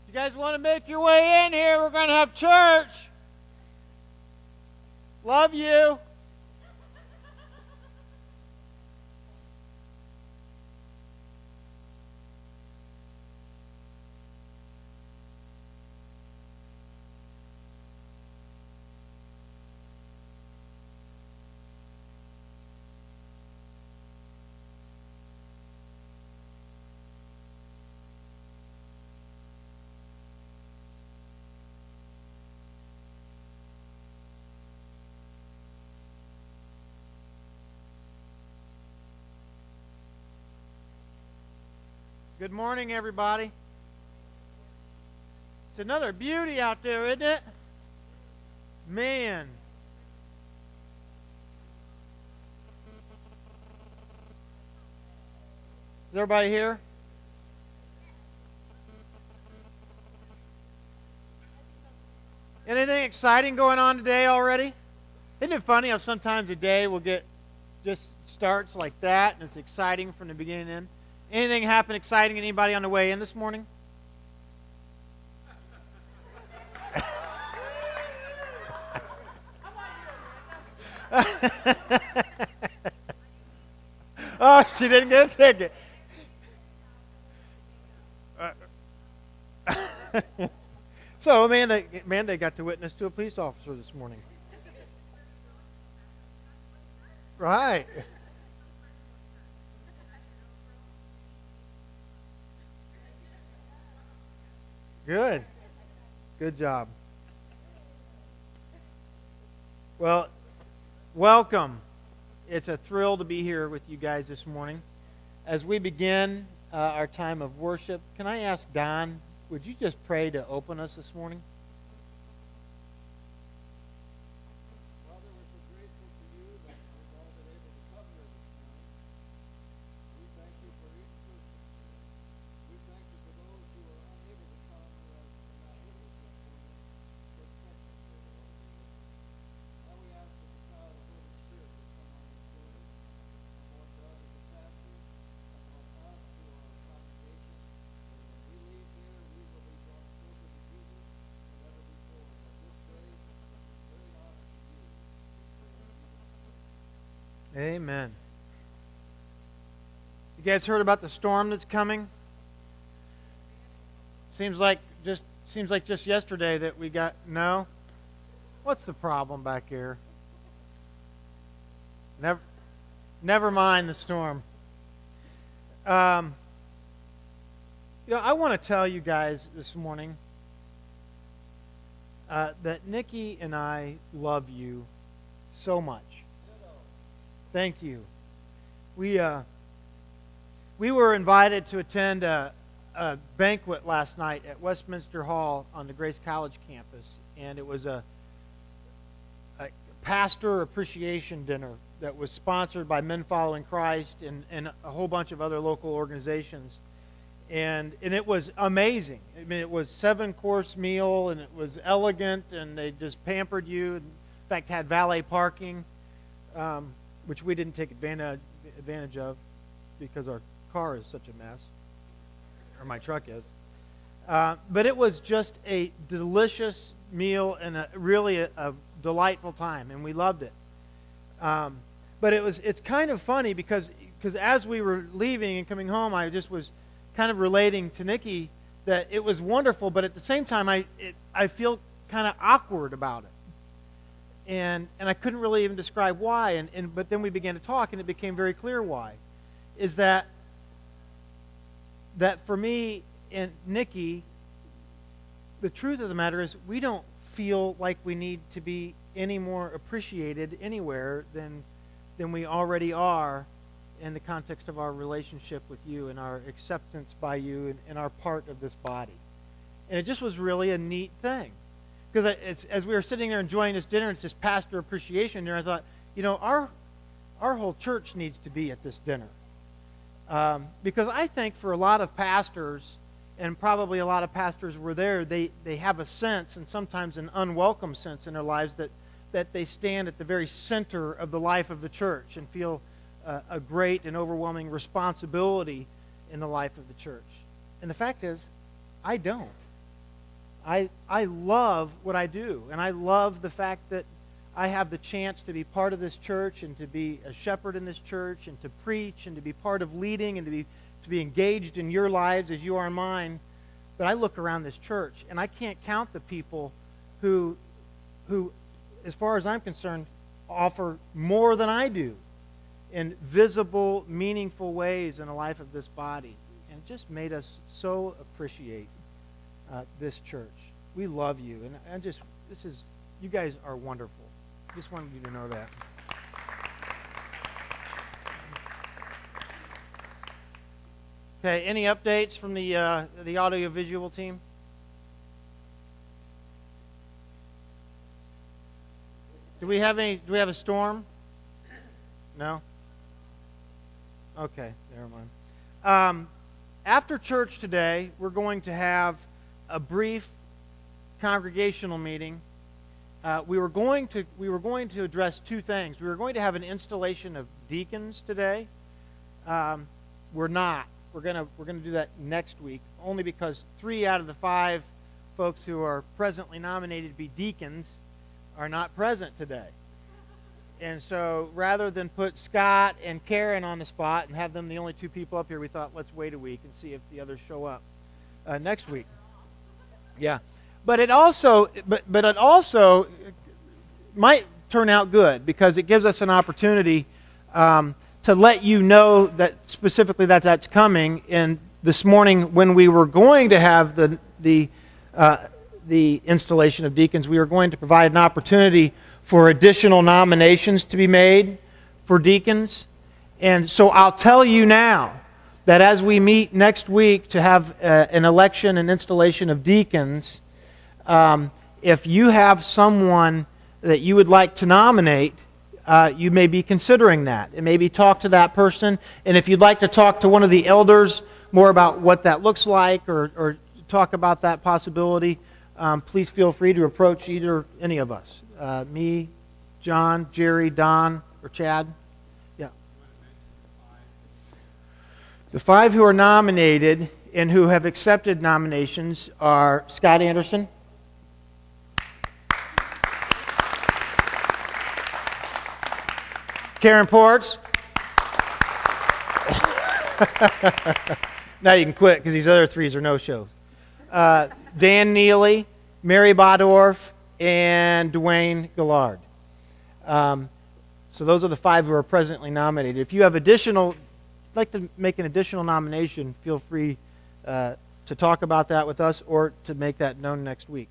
You guys want to make your way in here? We're going to have church. Love you. Good morning, everybody. It's another beauty out there, isn't it? Man. Is everybody here? Anything exciting going on today already? Isn't it funny how sometimes a day will get just starts like that and it's exciting from the beginning to end? Anything happen exciting? Anybody on the way in this morning? Oh, she didn't get a ticket. So Amanda got to witness to a police officer this morning. Right. Good. Good job. Well, welcome. It's a thrill to be here with you guys this morning. As we begin our time of worship, can I ask Don, would you just pray to open us this morning? Father, we're so grateful to you that we've all been able to come here this morning. We thank you for each person. We thank you for those who are unable to come who are not with us this morning. Protect us, Lord. Now we ask that the power of the Holy Spirit will come on this service. And Lord God, as a pastor, and Lord us who are a congregation, that when we leave here, we will be drawn closer to Jesus than ever before. That this praise is very honor to you. We pray in Jesus' name. Amen. You guys heard about the storm that's coming? Seems like just yesterday that we got no. What's the problem back here? Never mind the storm. I want to tell you guys this morning that Nikki and I love you so much. Thank you. We were invited to attend a banquet last night at Westminster Hall on the Grace College campus, and it was a pastor appreciation dinner that was sponsored by Men Following Christ and a whole bunch of other local organizations. And it was amazing. I mean, it was 7-course meal, and it was elegant, and they just pampered you. In fact, had valet parking, which we didn't take advantage of because our car is such a mess, or my truck is. But it was just a delicious meal and really a delightful time, and we loved it. But it's kind of funny because as we were leaving and coming home, I just was kind of relating to Nikki that it was wonderful, but at the same time, I feel kind of awkward about it, and I couldn't really even describe why. But then we began to talk, and it became very clear why. Is that for me and Nikki, the truth of the matter is we don't feel like we need to be any more appreciated anywhere than we already are in the context of our relationship with you and our acceptance by you and our part of this body. And it just was really a neat thing. Because as we were sitting there enjoying this dinner, it's this pastor appreciation dinner, I thought, our whole church needs to be at this dinner. Because I think for a lot of pastors, and probably a lot of pastors were there, they have a sense, and sometimes an unwelcome sense in their lives, that they stand at the very center of the life of the church and feel a great and overwhelming responsibility in the life of the church. And the fact is, I don't. I love what I do, and I love the fact that I have the chance to be part of this church and to be a shepherd in this church and to preach and to be part of leading and to be engaged in your lives as you are in mine. But I look around this church, and I can't count the people who, as far as I'm concerned, offer more than I do in visible, meaningful ways in the life of this body. And it just made us so appreciate this church. We love you, and you guys are wonderful. Just wanted you to know that. Okay, any updates from the audiovisual team? Do we have a storm? No? Okay, never mind. After church today, we're going to have a brief congregational meeting. We were going to address two things. We were going to have an installation of deacons today. We're not. We're going to do that next week, only because 3 out of the 5 folks who are presently nominated to be deacons are not present today. And so rather than put Scott and Karen on the spot and have them the only 2 people up here, we thought let's wait a week and see if the others show up next week. Yeah. But it also might turn out good because it gives us an opportunity to let you know that specifically that's coming. And this morning, when we were going to have the installation of deacons, we were going to provide an opportunity for additional nominations to be made for deacons. And so I'll tell you now that as we meet next week to have an election and installation of deacons, if you have someone that you would like to nominate, you may be considering that. And maybe talk to that person. And if you'd like to talk to one of the elders more about what that looks like or talk about that possibility, please feel free to approach any of us. Me, John, Jerry, Don, or Chad. Yeah. The 5 who are nominated and who have accepted nominations are Scott Anderson, Karen Ports. Now you can quit because these other 3s are no-shows. Dan Neely, Mary Bodorf, and Dwayne Gillard. So those are the 5 who are presently nominated. If you have like to make an additional nomination, feel free to talk about that with us or to make that known next week.